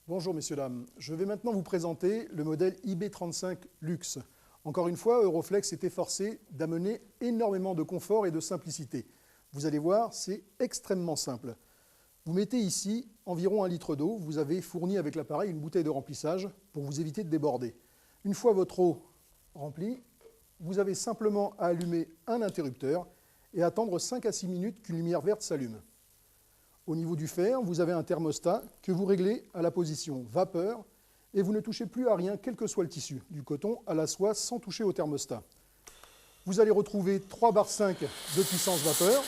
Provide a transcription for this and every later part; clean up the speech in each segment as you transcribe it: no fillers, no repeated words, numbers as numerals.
Bonjour messieurs, dames. Je vais maintenant vous présenter le modèle IB35 Luxe. Encore une fois, Euroflex s'est efforcé d'amener énormément de confort et de simplicité. Vous allez voir, c'est extrêmement simple. Vous mettez ici environ 1 litre d'eau. Vous avez fourni avec l'appareil une bouteille de remplissage pour vous éviter de déborder. Une fois votre eau remplie, vous avez simplement à allumer un interrupteur et attendre 5 à 6 minutes qu'une lumière verte s'allume. Au niveau du fer, vous avez un thermostat que vous réglez à la position vapeur et vous ne touchez plus à rien, quel que soit le tissu, du coton à la soie, sans toucher au thermostat. Vous allez retrouver 3,5 bar de puissance vapeur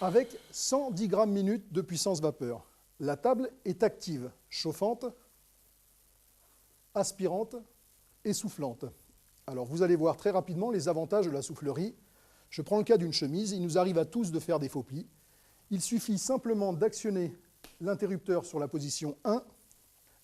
avec 110 grammes minute de puissance vapeur. La table est active, chauffante, aspirante et soufflante. Alors vous allez voir très rapidement les avantages de la soufflerie. Je prends le cas d'une chemise, il nous arrive à tous de faire des faux plis. Il suffit simplement d'actionner l'interrupteur sur la position 1.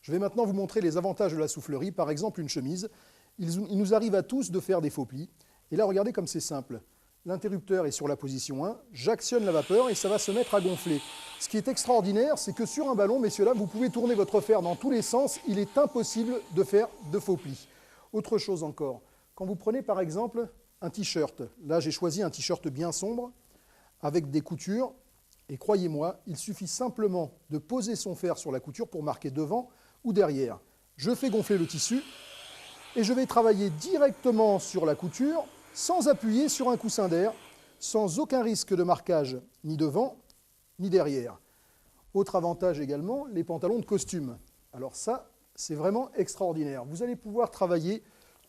Je vais maintenant vous montrer les avantages de la soufflerie. Par exemple, une chemise. Il nous arrive à tous de faire des faux plis. Et là, regardez comme c'est simple. L'interrupteur est sur la position 1, j'actionne la vapeur et ça va se mettre à gonfler. Ce qui est extraordinaire, c'est que sur un ballon, messieurs, là, vous pouvez tourner votre fer dans tous les sens. Il est impossible de faire de faux plis. Autre chose encore, quand vous prenez par exemple un t-shirt, là j'ai choisi un t-shirt bien sombre, avec des coutures, et croyez-moi, il suffit simplement de poser son fer sur la couture pour marquer devant ou derrière. Je fais gonfler le tissu et je vais travailler directement sur la couture sans appuyer sur un coussin d'air, sans aucun risque de marquage ni devant ni derrière. Autre avantage également, les pantalons de costume. Alors ça, c'est vraiment extraordinaire. Vous allez pouvoir travailler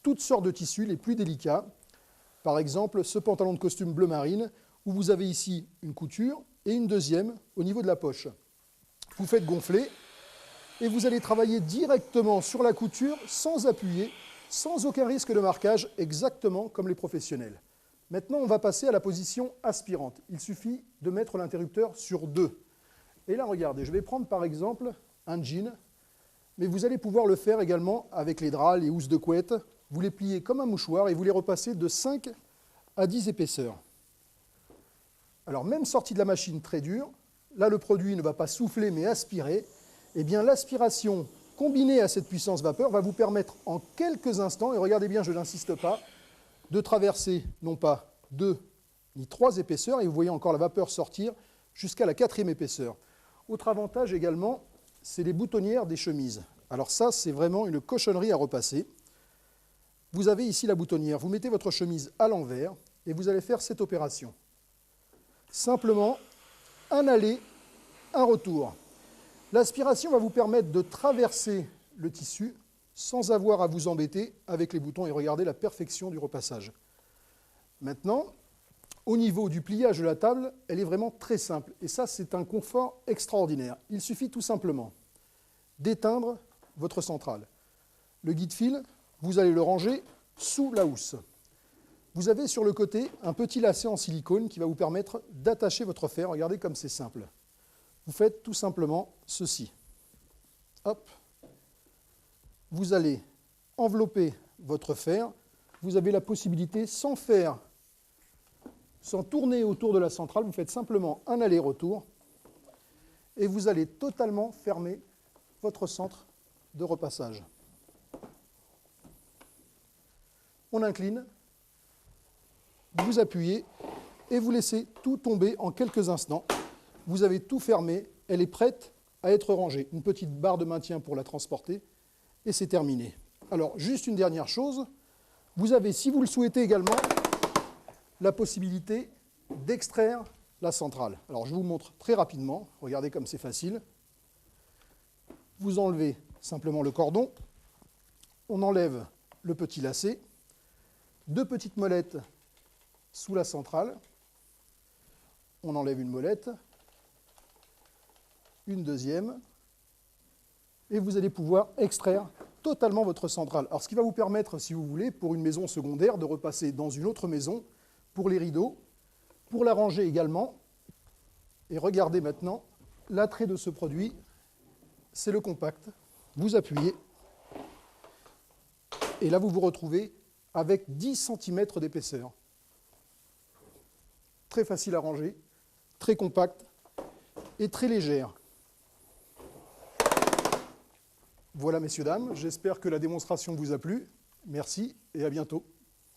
toutes sortes de tissus les plus délicats. Par exemple, ce pantalon de costume bleu marine, où vous avez ici une couture et une deuxième au niveau de la poche. Vous faites gonfler et vous allez travailler directement sur la couture sans appuyer, sans aucun risque de marquage, exactement comme les professionnels. Maintenant, on va passer à la position aspirante. Il suffit de mettre l'interrupteur sur 2. Et là, regardez, je vais prendre par exemple un jean, mais vous allez pouvoir le faire également avec les draps, les housses de couette. Vous les pliez comme un mouchoir et vous les repassez de 5 à 10 épaisseurs. Alors, même sorti de la machine très dure, là, le produit ne va pas souffler, mais aspirer. Eh bien, l'aspiration combinée à cette puissance vapeur va vous permettre en quelques instants, et regardez bien, je n'insiste pas, de traverser non pas 2 ni 3 épaisseurs, et vous voyez encore la vapeur sortir jusqu'à la 4e épaisseur. Autre avantage également, c'est les boutonnières des chemises. Alors ça, c'est vraiment une cochonnerie à repasser. Vous avez ici la boutonnière, vous mettez votre chemise à l'envers, et vous allez faire cette opération. Simplement, un aller, un retour. L'aspiration va vous permettre de traverser le tissu sans avoir à vous embêter avec les boutons et regardez la perfection du repassage. Maintenant, au niveau du pliage de la table, elle est vraiment très simple. Et ça, c'est un confort extraordinaire. Il suffit tout simplement d'éteindre votre centrale. Le guide-fil, vous allez le ranger sous la housse. Vous avez sur le côté un petit lacet en silicone qui va vous permettre d'attacher votre fer. Regardez comme c'est simple. Vous faites tout simplement ceci. Hop. Vous allez envelopper votre fer. Vous avez la possibilité, sans tourner autour de la centrale, vous faites simplement un aller-retour et vous allez totalement fermer votre centre de repassage. On incline. Vous appuyez et vous laissez tout tomber en quelques instants. Vous avez tout fermé, elle est prête à être rangée. Une petite barre de maintien pour la transporter et c'est terminé. Alors, juste une dernière chose, vous avez, si vous le souhaitez également, la possibilité d'extraire la centrale. Alors, je vous montre très rapidement, regardez comme c'est facile. Vous enlevez simplement le cordon, on enlève le petit lacet, 2 petites molettes sous la centrale, on enlève une molette, une deuxième, et vous allez pouvoir extraire totalement votre centrale. Alors ce qui va vous permettre, si vous voulez, pour une maison secondaire, de repasser dans une autre maison, pour les rideaux, pour la ranger également. Et regardez maintenant, l'attrait de ce produit, c'est le compact. Vous appuyez, et là vous vous retrouvez avec 10 cm d'épaisseur. Très facile à ranger, très compacte et très légère. Voilà, messieurs, dames, j'espère que la démonstration vous a plu. Merci et à bientôt.